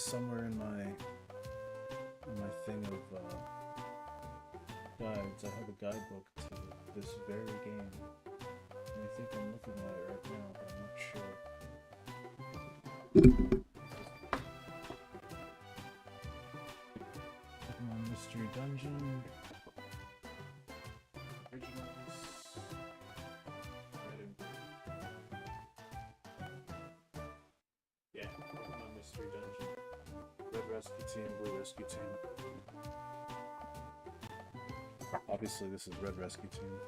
somewhere in my thing of guides. I have a guidebook to this very game. And I think I'm looking at it right now, but I'm not sure. Mystery Dungeon. Originals. Red and blue. Yeah, Pokemon Mystery Dungeon. Red Rescue Team, Blue Rescue Team. Obviously, this is Red Rescue Team.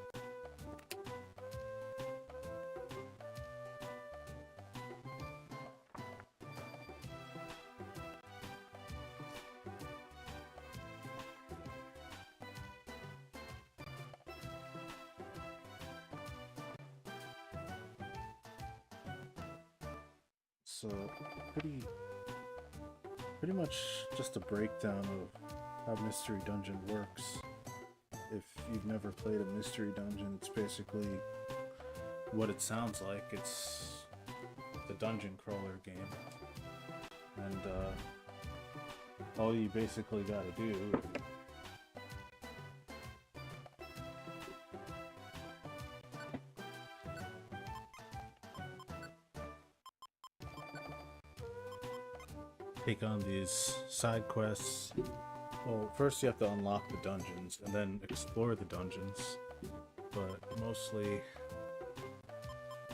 So, pretty much just a breakdown of how Mystery Dungeon works. If you've never played a Mystery Dungeon, it's basically what it sounds like. It's the dungeon crawler game. And all you basically gotta do take on these side quests. Well, first you have to unlock the dungeons and then explore the dungeons, but mostly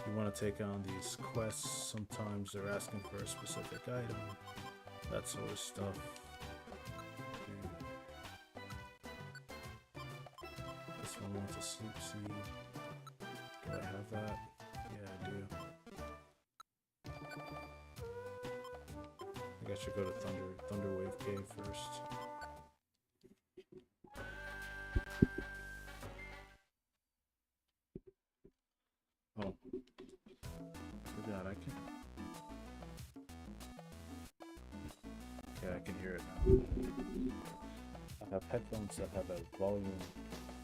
you want to take on these quests. Sometimes they're asking for a specific item, that sort of stuff. This one wants a sleep seed. Do I have that? Yeah, I do. I guess I should go to Thunderwave Cave first. Oh. Forgot I can. Okay, I can hear it now. I have headphones that have a volume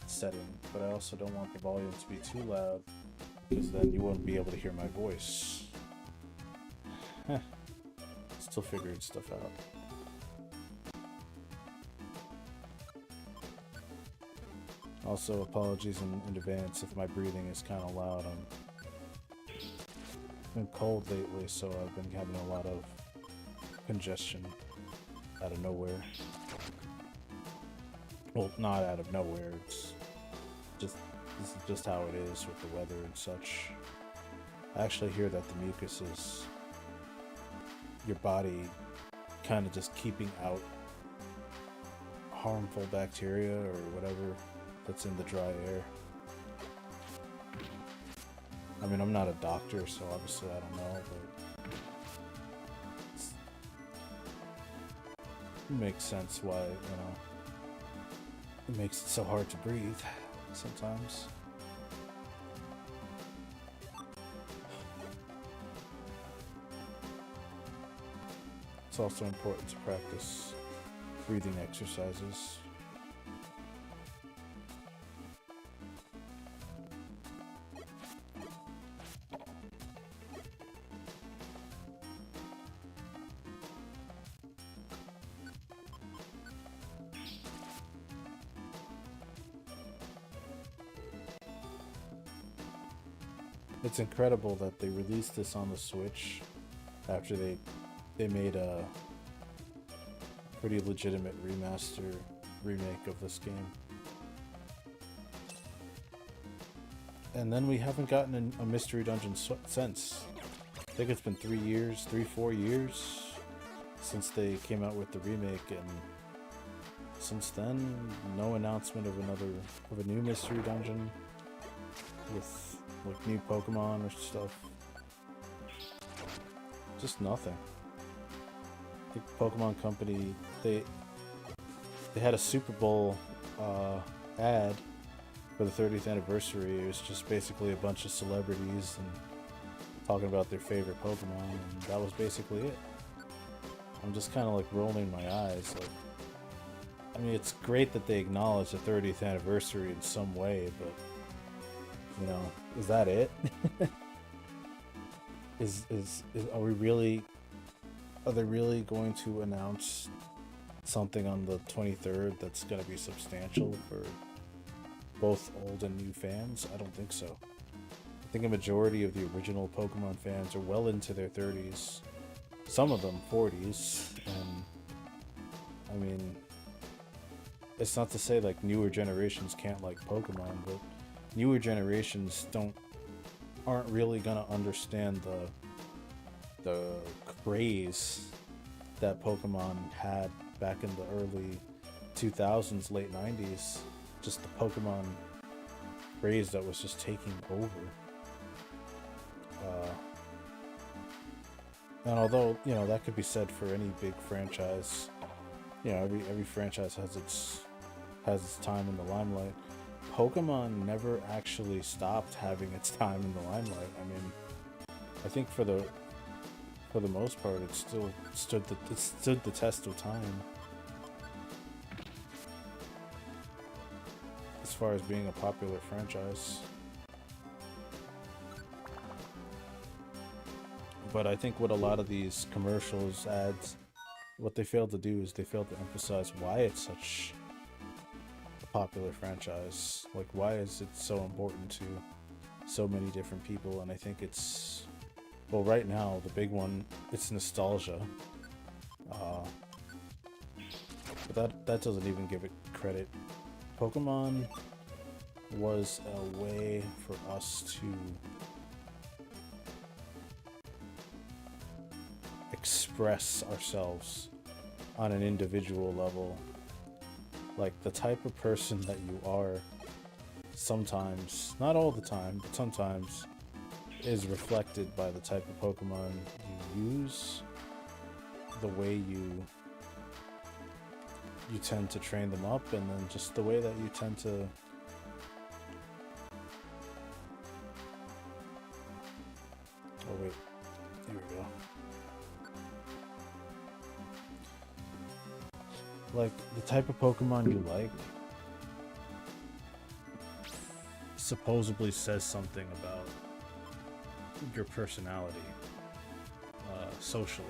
setting, but I also don't want the volume to be too loud, because then you won't be able to hear my voice. Still figuring stuff out. Also, apologies in advance if my breathing is kind of loud. I've been cold lately, so I've been having a lot of congestion out of nowhere. Well, not out of nowhere. It's just this is just how it is with the weather and such. I actually hear that the mucus is your body kind of just keeping out harmful bacteria or whatever that's in the dry air. I mean, I'm not a doctor, so obviously I don't know, but it makes sense why, it makes it so hard to breathe sometimes. It's also important to practice breathing exercises. It's incredible that they released this on the Switch after they made a pretty legitimate remake of this game. And then we haven't gotten a Mystery Dungeon since. I think it's been 4 years since they came out with the remake, and since then, no announcement of a new Mystery Dungeon with new Pokemon or stuff. Just nothing. The Pokemon Company, they had a Super Bowl ad for the 30th anniversary. It was just basically a bunch of celebrities and talking about their favorite Pokemon, and that was basically it. I'm just kind of like rolling my eyes. Like, I mean, it's great that they acknowledge the 30th anniversary in some way, but is that it? Are we really are they really going to announce something on the 23rd that's going to be substantial for both old and new fans? I don't think so. I think a majority of the original Pokemon fans are well into their 30s, some of them 40s, and I mean, it's not to say like newer generations can't like Pokemon, but newer generations aren't really gonna understand the craze that Pokemon had back in the early 2000s, late 90s. Just the Pokemon craze that was just taking over. And although, you know, that could be said for any big franchise, you know, every franchise has its time in the limelight. Pokemon never actually stopped having its time in the limelight. I mean, I think for the most part, it still stood the test of time as far as being a popular franchise. But I think what a lot of these commercials, ads, what they failed to do is they failed to emphasize why it's such a popular franchise. Like, why is it so important to so many different people? And I think it's, well, right now, the big one, it's nostalgia. But that doesn't even give it credit. Pokemon was a way for us to express ourselves on an individual level. Like, the type of person that you are sometimes, not all the time, but sometimes, is reflected by the type of Pokemon you use, the way you tend to train them up, and then just the way that you tend to oh wait, here we go. Like, the type of Pokemon you like supposedly says something about your personality, socially.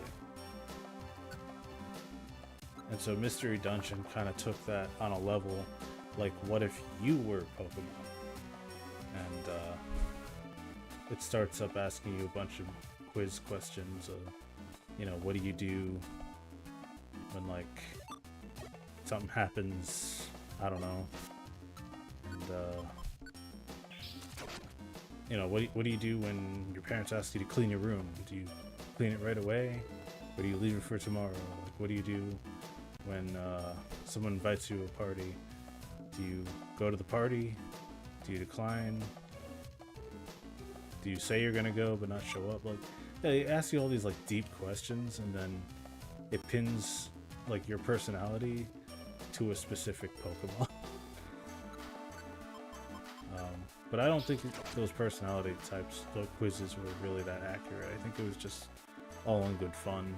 And so Mystery Dungeon kind of took that on a level, like, what if you were Pokemon? And it starts up asking you a bunch of quiz questions. You know, what do you do when, like, something happens? I don't know. And you know, what do you do when your parents ask you to clean your room? Do you clean it right away, or do you leave it for tomorrow? Like, what do you do when someone invites you to a party? Do you go to the party? Do you decline? Do you say you're gonna go but not show up? Like, they ask you all these, like, deep questions, and then it pins, like, your personality to a specific Pokemon. But I don't think those personality types, those quizzes, were really that accurate. I think it was just all in good fun.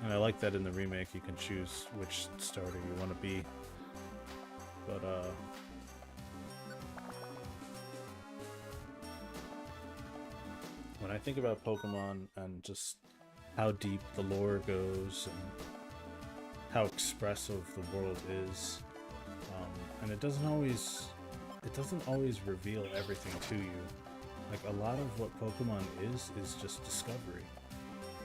And I like that in the remake you can choose which starter you want to be. But when I think about Pokemon and just how deep the lore goes and how expressive the world is, and it doesn't always reveal everything to you. Like, a lot of what Pokemon is just discovery.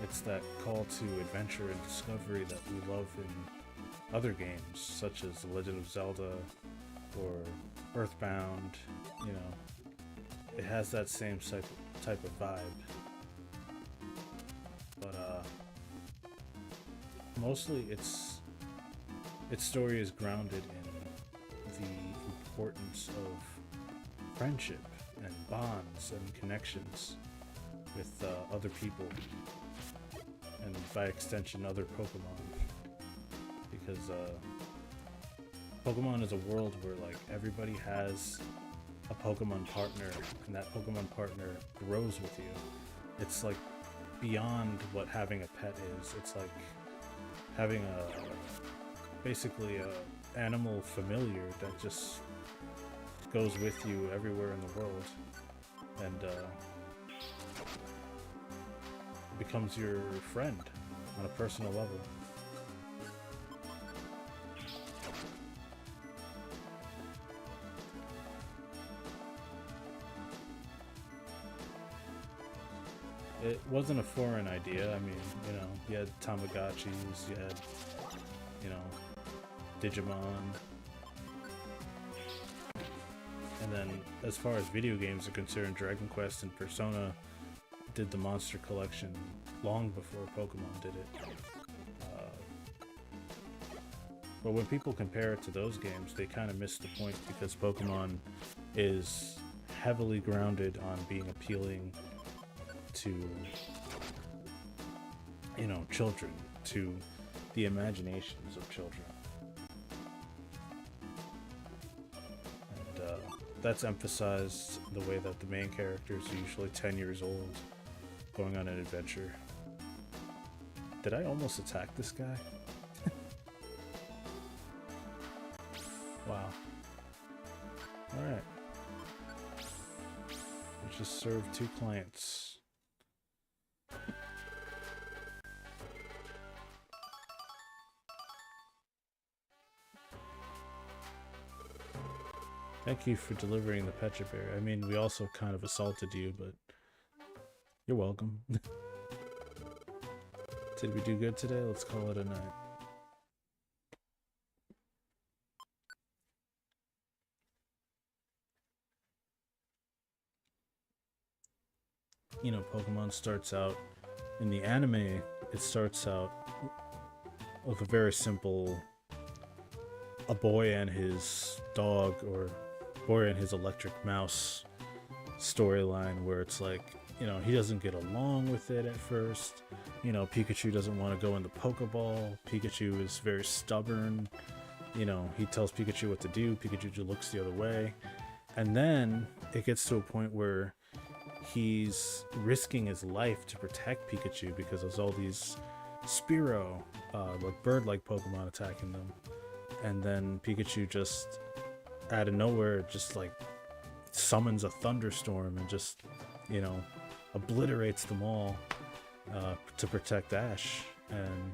It's that call to adventure and discovery that we love in other games, such as The Legend of Zelda or Earthbound. You know, it has that same type of vibe. But mostly its story is grounded in the importance of friendship and bonds and connections with other people, and by extension other Pokemon, because Pokemon is a world where, like, everybody has a Pokemon partner, and that Pokemon partner grows with you. It's like beyond what having a pet is. It's like having basically a animal familiar that just goes with you everywhere in the world. And becomes your friend on a personal level. It wasn't a foreign idea. I mean, you know, you had Tamagotchis, you had, you know, Digimon. And then, as far as video games are concerned, Dragon Quest and Persona did the Monster Collection long before Pokemon did it. But when people compare it to those games, they kind of miss the point, because Pokemon is heavily grounded on being appealing to, you know, children, to the imaginations of children. And that's emphasized the way that the main characters are usually 10 years old, going on an adventure. Did I almost attack this guy? Wow. Alright. We just served 2 clients. Thank you for delivering the Pecha Berry. I mean, we also kind of assaulted you, but you're welcome. Did we do good today? Let's call it a night. You know, Pokemon starts out, in the anime, it starts out with a very simple, a boy and his dog, or boy and his electric mouse storyline, where it's like, you know, he doesn't get along with it at first. You know, Pikachu doesn't want to go in the Pokeball. Pikachu is very stubborn. You know, he tells Pikachu what to do. Pikachu looks the other way. And then it gets to a point where he's risking his life to protect Pikachu because there's all these Spearow, like bird-like Pokemon attacking them. And then Pikachu just, out of nowhere, just like summons a thunderstorm and just, you know, obliterates them all to protect Ash. And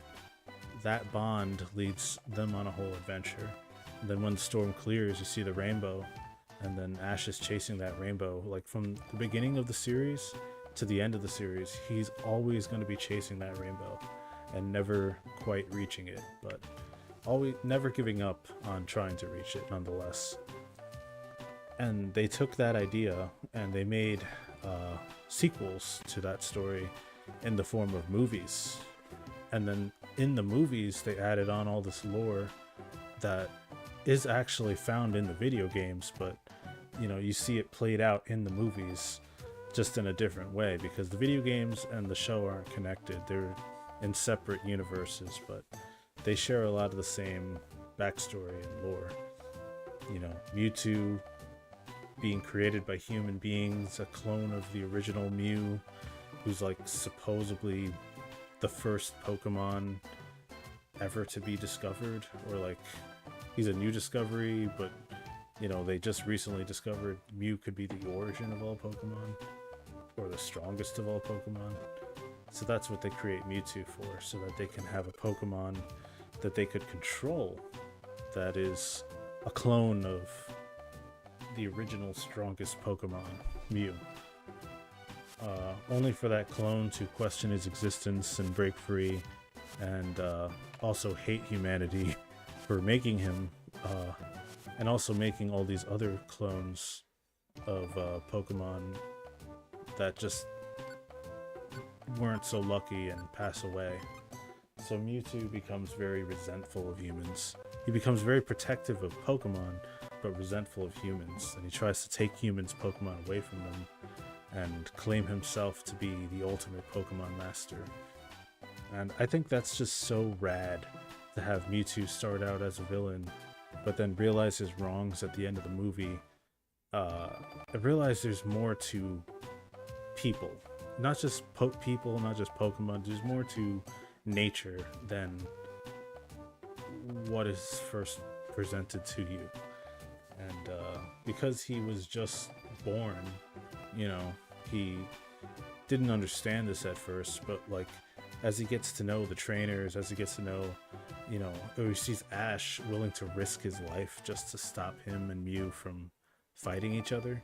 that bond leads them on a whole adventure. And then when the storm clears, you see the rainbow, and then Ash is chasing that rainbow. Like, from the beginning of the series to the end of the series, he's always going to be chasing that rainbow and never quite reaching it, but always never giving up on trying to reach it nonetheless. And they took that idea and they made sequels to that story in the form of movies. And then in the movies, they added on all this lore that is actually found in the video games, but you know, you see it played out in the movies just in a different way, because the video games and the show aren't connected. They're in separate universes, but they share a lot of the same backstory and lore. You know, Mewtwo being created by human beings, a clone of the original Mew, who's like supposedly the first Pokemon ever to be discovered, or like he's a new discovery, but you know, they just recently discovered Mew could be the origin of all Pokemon, or the strongest of all Pokemon. So that's what they create Mewtwo for, so that they can have a Pokemon that they could control that is a clone of the original strongest Pokemon, Mew. Only for that clone to question his existence and break free, and also hate humanity for making him, and also making all these other clones of Pokemon that just weren't so lucky and pass away. So Mewtwo becomes very resentful of humans. He becomes very protective of Pokemon, but resentful of humans, and he tries to take humans' Pokemon away from them and claim himself to be the ultimate Pokemon master. And I think that's just so rad, to have Mewtwo start out as a villain, but then realize his wrongs at the end of the movie. I realize there's more to people. Not just people, not just Pokemon. There's more to nature than what is first presented to you. And because he was just born, you know, he didn't understand this at first, but like as he gets to know the trainers, as he gets to know, or he sees Ash willing to risk his life just to stop him and Mew from fighting each other,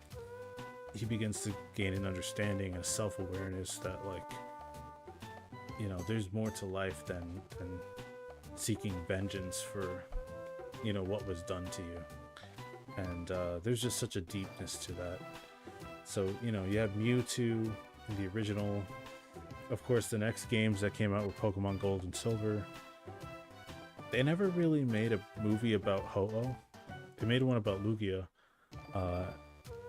he begins to gain an understanding and a self-awareness that like, there's more to life than seeking vengeance for, what was done to you. And there's just such a deepness to that. So, you have Mewtwo in the original. Of course, the next games that came out were Pokemon Gold and Silver. They never really made a movie about Ho-Oh. They made one about Lugia.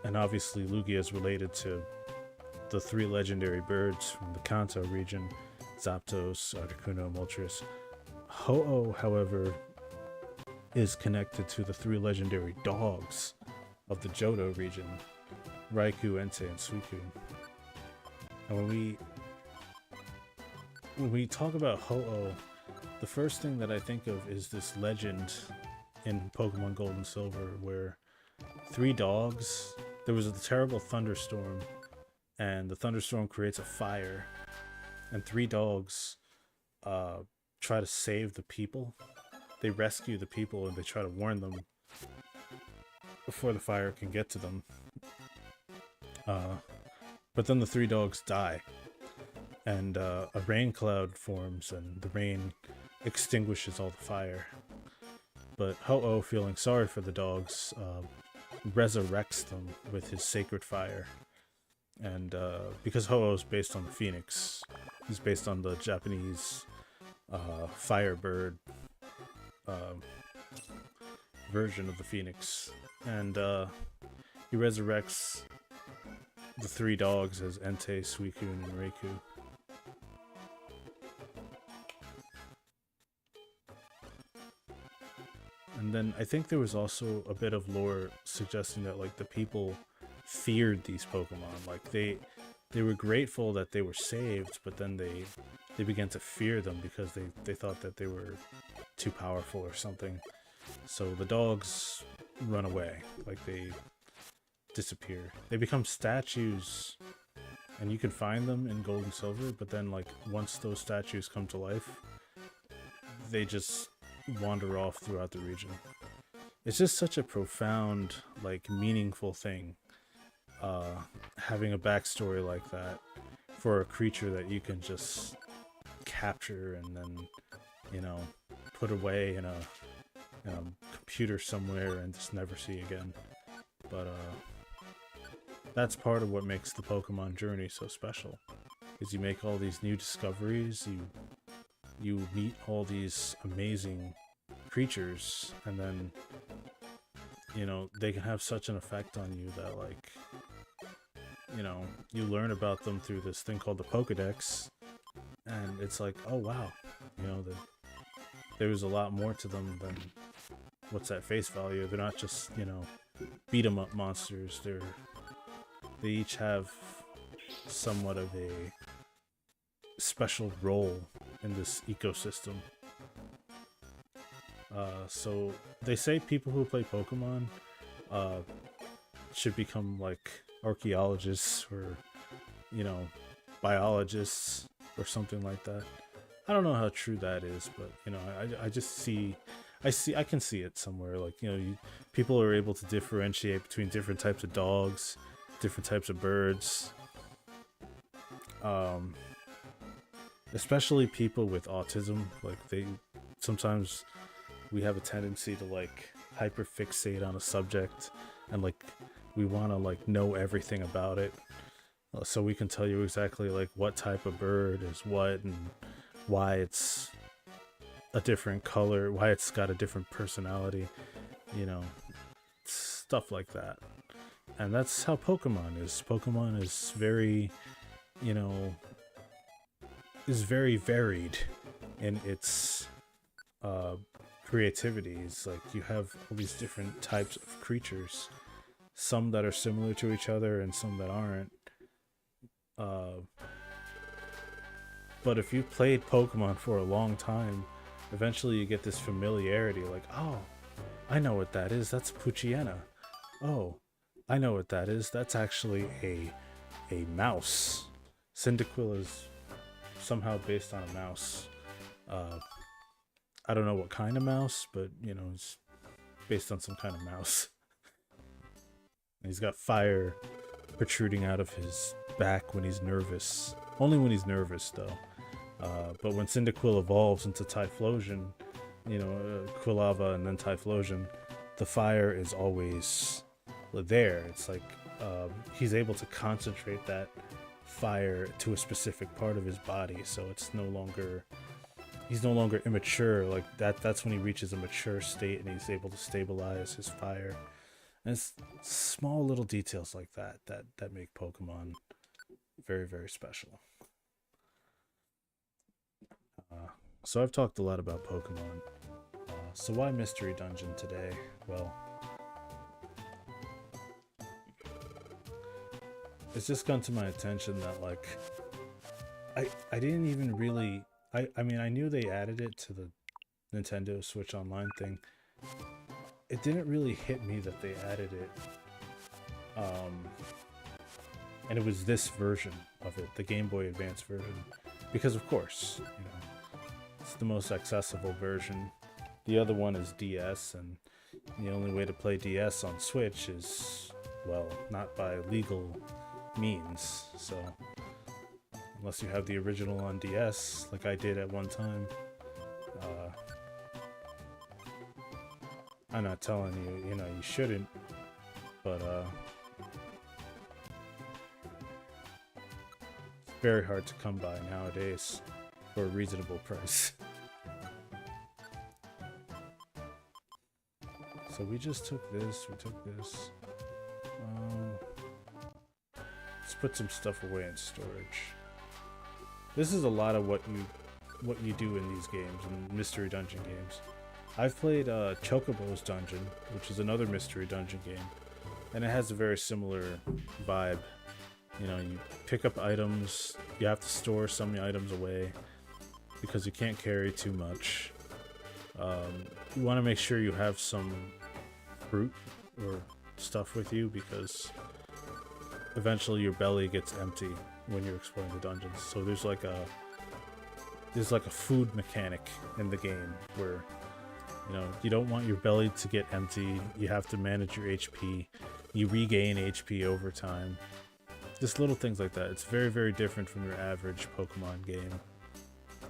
And obviously Lugia is related to the 3 legendary birds from the Kanto region, Zapdos, Articuno, Moltres. Ho-Oh, however, is connected to the 3 legendary dogs of the Johto region, Raikou, Entei, and Suicune. And when we talk about Ho-Oh, the first thing that I think of is this legend in Pokemon Gold and Silver where 3 dogs, there was a terrible thunderstorm, and the thunderstorm creates a fire, and 3 dogs try to save the people. They rescue the people and they try to warn them before the fire can get to them. But then the 3 dogs die, and a rain cloud forms, and the rain extinguishes all the fire. But Ho-Oh, feeling sorry for the dogs, resurrects them with his sacred fire. And because Ho-Oh is based on the phoenix, he's based on the Japanese firebird version of the phoenix. And he resurrects the 3 dogs as Entei, Suicune, and Raikou. And then I think there was also a bit of lore suggesting that like the people feared these Pokemon. Like they were grateful that they were saved, but then they began to fear them because they thought that they were too powerful or something. So the dogs run away, like they disappear. They become statues, and you can find them in Gold and Silver, but then like once those statues come to life, they just wander off throughout the region. It's just such a profound, like meaningful thing, having a backstory like that for a creature that you can just capture and then, put away in a computer somewhere and just never see again. But that's part of what makes the Pokemon journey so special, is you make all these new discoveries, you meet all these amazing creatures, and then they can have such an effect on you that like you learn about them through this thing called the Pokedex, and it's like, oh wow, there's a lot more to them than what's at face value. They're not just beat 'em up monsters. They each have somewhat of a special role in this ecosystem. So they say people who play Pokemon should become like archaeologists or biologists or something like that. I don't know how true that is, but I can see it somewhere. Like people are able to differentiate between different types of dogs, different types of birds, especially people with autism. Like sometimes we have a tendency to like hyperfixate on a subject, and like we want to like know everything about it, so we can tell you exactly like what type of bird is what and why it's a different color, why it's got a different personality, stuff like that. And that's how Pokemon is. Pokemon is very, is very varied in its creativity. It's like you have all these different types of creatures, some that are similar to each other and some that aren't. But if you've played Pokemon for a long time, eventually you get this familiarity, like, oh, I know what that is, that's Poochyena. Oh, I know what that is, that's actually a mouse. Cyndaquil is somehow based on a mouse. I don't know what kind of mouse, but it's based on some kind of mouse. And he's got fire protruding out of his back when he's nervous. Only when he's nervous, though. But when Cyndaquil evolves into Typhlosion, Quilava and then Typhlosion, the fire is always there. It's like he's able to concentrate that fire to a specific part of his body, so he's no longer immature. Like that's when he reaches a mature state and he's able to stabilize his fire. And it's small little details like that make Pokemon very, very special. So I've talked a lot about Pokemon. So why Mystery Dungeon today? Well, it's just come to my attention that I didn't even really I mean I knew they added it to the Nintendo Switch Online thing. It didn't really hit me that they added it. And it was this version of it, the Game Boy Advance version. Because of course, it's the most accessible version. The other one is DS, and the only way to play DS on Switch is, well, not by legal means. So, unless you have the original on DS, like I did at one time, I'm not telling you, you shouldn't, but it's very hard to come by nowadays for a reasonable price. So we just took this, let's put some stuff away in storage. This is a lot of what you do in these games, in Mystery Dungeon games. I've played Chocobo's Dungeon, which is another Mystery Dungeon game, and it has a very similar vibe. You pick up items, you have to store some items away because you can't carry too much. You want to make sure you have some fruit or stuff with you because eventually your belly gets empty when you're exploring the dungeons. So there's like a food mechanic in the game where you don't want your belly to get empty. You have to manage your HP. You regain HP over time. Just little things like that. It's very, very different from your average Pokemon game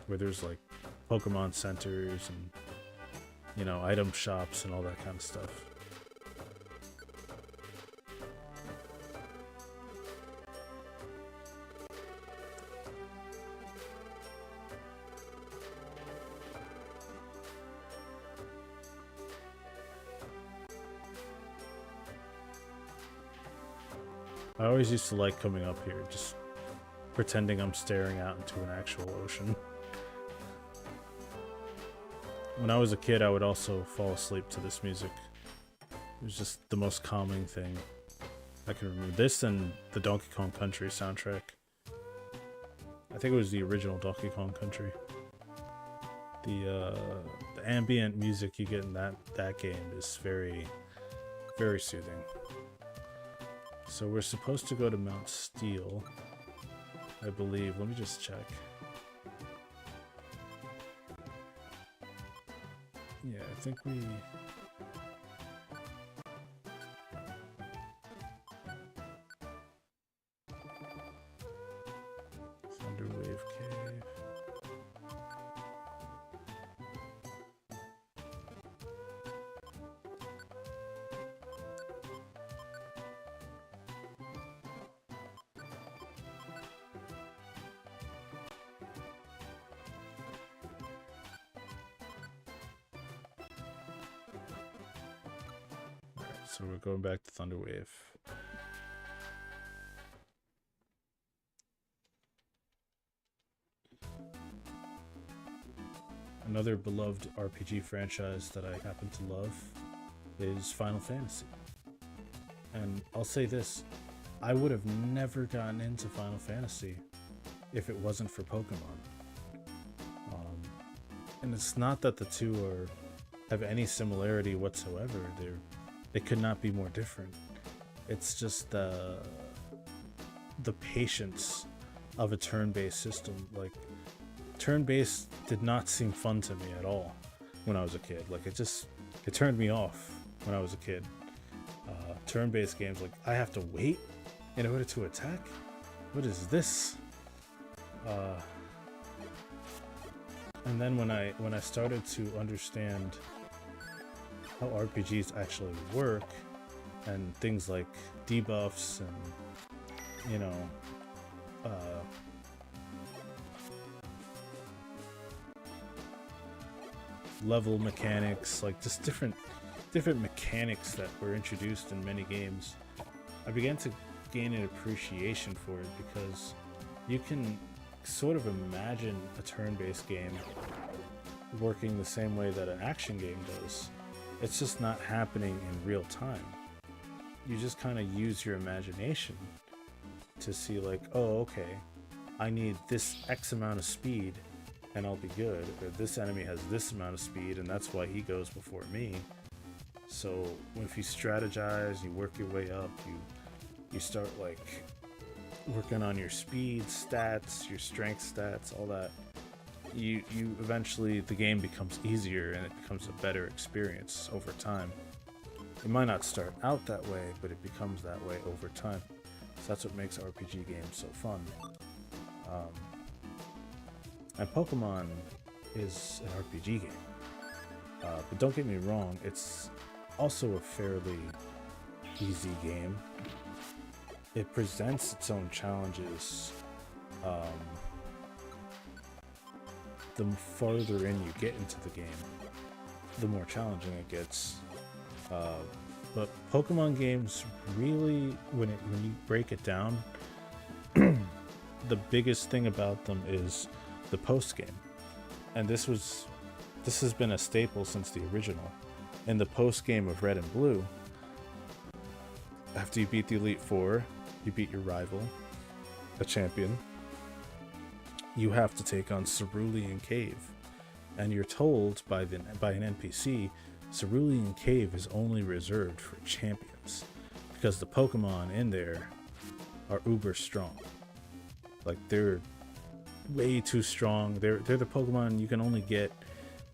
where there's like Pokemon centers and item shops and all that kind of stuff. I always used to like coming up here, just pretending I'm staring out into an actual ocean. When I was a kid, I would also fall asleep to this music. It was just the most calming thing I can remember. This and the Donkey Kong Country soundtrack. I think it was the original Donkey Kong Country. The ambient music you get in that game is very, very soothing. So we're supposed to go to Mount Steel, I believe. Let me just check. Yeah, I think we... Thunderwave Cave. So we're going back to Thunderwave. Another beloved RPG franchise that I happen to love is Final Fantasy. And I'll say this, I would have never gotten into Final Fantasy if it wasn't for Pokemon. And it's not that the two have any similarity whatsoever. They could not be more different. It's just the patience of a turn-based system. Like, turn-based did not seem fun to me at all when I was a kid. Like, it turned me off when I was a kid. Turn-based games, like, I have to wait in order to attack? What is this? And then when I started to understand how RPGs actually work, and things like debuffs and, you know, level mechanics, like just different mechanics that were introduced in many games, I began to gain an appreciation for it, because you can sort of imagine a turn-based game working the same way that an action game does. It's just not happening in real time. You just kind of use your imagination to see, like, oh, okay, I need this X amount of speed and I'll be good, or this enemy has this amount of speed and that's why he goes before me. So if you strategize, you work your way up, you start like working on your speed stats, your strength stats, all that. You eventually, the game becomes easier and it becomes a better experience over time. It might not start out that way, but it becomes that way over time. So that's what makes RPG games so fun. And Pokemon is an RPG game. But don't get me wrong, it's also a fairly easy game. It presents its own challenges. The farther in you get into the game, the more challenging it gets. But Pokemon games really, when you break it down, the biggest thing about them is the post game, and this has been a staple since the original. In the post game of Red and Blue, after you beat the Elite Four, you beat your rival, a champion, you have to take on Cerulean Cave, and you're told by an NPC, Cerulean Cave is only reserved for champions, because the Pokemon in there are uber strong. Like, they're way too strong. They're the Pokemon you can only get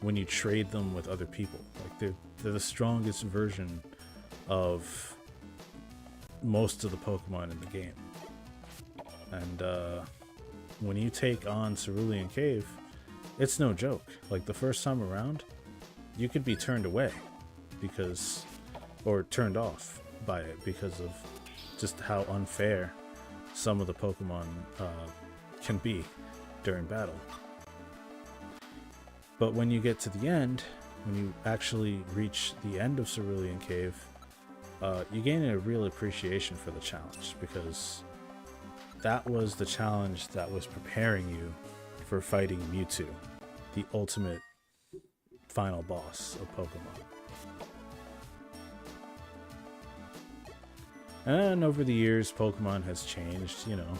when you trade them with other people. Like, they're the strongest version of most of the Pokemon in the game. And when you take on Cerulean Cave, it's no joke. Like, the first time around, you could be turned away or turned off by it, because of just how unfair some of the Pokemon can be during battle. But when you get to the end, when you actually reach the end of Cerulean Cave, you gain a real appreciation for the challenge, because that was the challenge that was preparing you for fighting Mewtwo, the ultimate final boss of Pokemon. And over the years, Pokemon has changed, you know.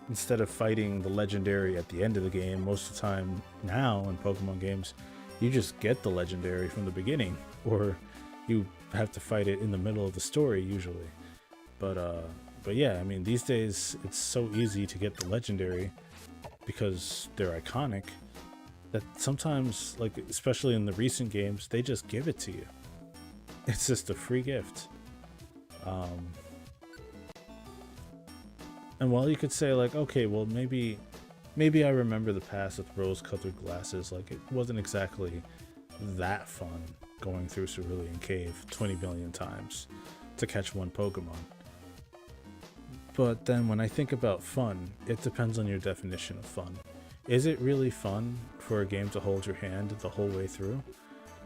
Instead of fighting the legendary at the end of the game, most of the time now in Pokemon games, you just get the legendary from the beginning, or you have to fight it in the middle of the story usually. But yeah, I mean, these days it's so easy to get the legendary because they're iconic, that sometimes, like, especially in the recent games, they just give it to you. It's just a free gift. And while you could say, like, okay, well, maybe I remember the past with rose-colored glasses, like, it wasn't exactly that fun going through Cerulean Cave 20 billion times to catch one Pokemon. But then when I think about fun, it depends on your definition of fun. Is it really fun for a game to hold your hand the whole way through?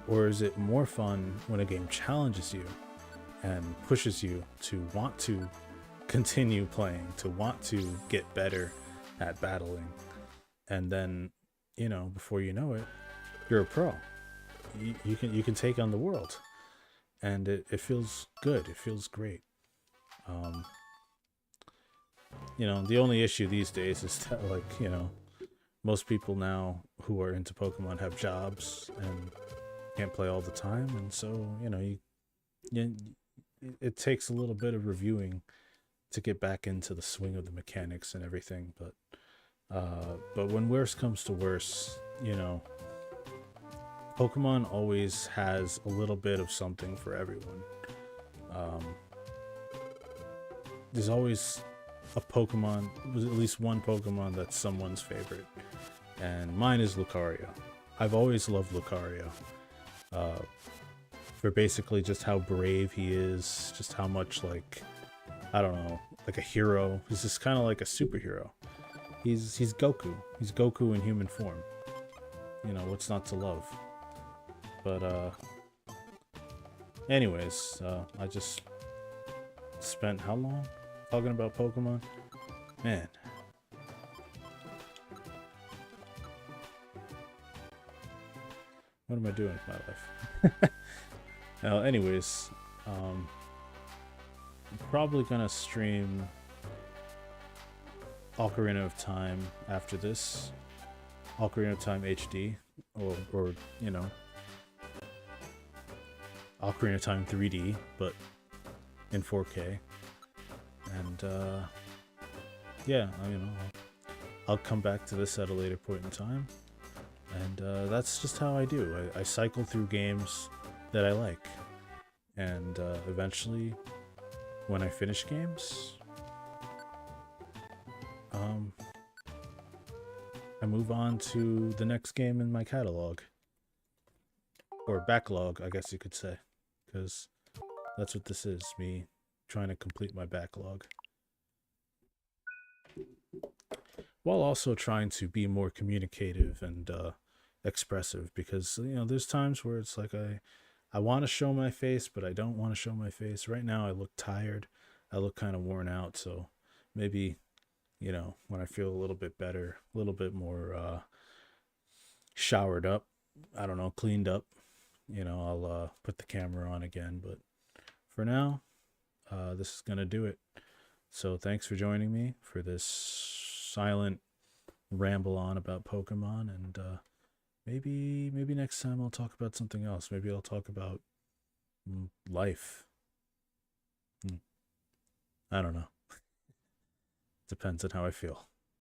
Or is it more fun when a game challenges you and pushes you to want to continue playing, to want to get better at battling? And then, you know, before you know it, you're a pro. You can take on the world. And it feels good. It feels great. You know, the only issue these days is that, like, you know, most people now who are into Pokemon have jobs and can't play all the time, and so, you know, it takes a little bit of reviewing to get back into the swing of the mechanics and everything. But when worse comes to worse, you know, Pokemon always has a little bit of something for everyone. There's always a Pokemon, at least one Pokemon that's someone's favorite, and mine is Lucario. I've always loved Lucario, for basically just how brave he is, just how much, like, I don't know, like a hero. He's just kind of like a superhero. He's Goku. He's Goku in human form. You know, what's not to love? But anyways, I just spent how long talking about Pokemon? Man. What am I doing with my life? Now, anyways, I'm probably gonna stream Ocarina of Time after this. Ocarina of Time HD, or you know, Ocarina of Time 3D, but in 4K. And yeah, I'll come back to this at a later point in time. And that's just how I do. I cycle through games that I like, and eventually, when I finish games, I move on to the next game in my catalog, or backlog, I guess you could say, because that's what this is, me trying to complete my backlog, while also trying to be more communicative and expressive, because, you know, there's times where it's like I want to show my face, but I don't want to show my face. Right now I look tired, I look kind of worn out, so maybe, you know, when I feel a little bit better, a little bit more showered up, I don't know, cleaned up, you know, I'll put the camera on again. But for now, this is gonna do it. So thanks for joining me for this silent ramble on about Pokemon, and maybe next time I'll talk about something else. Maybe I'll talk about life. I don't know. Depends on how I feel.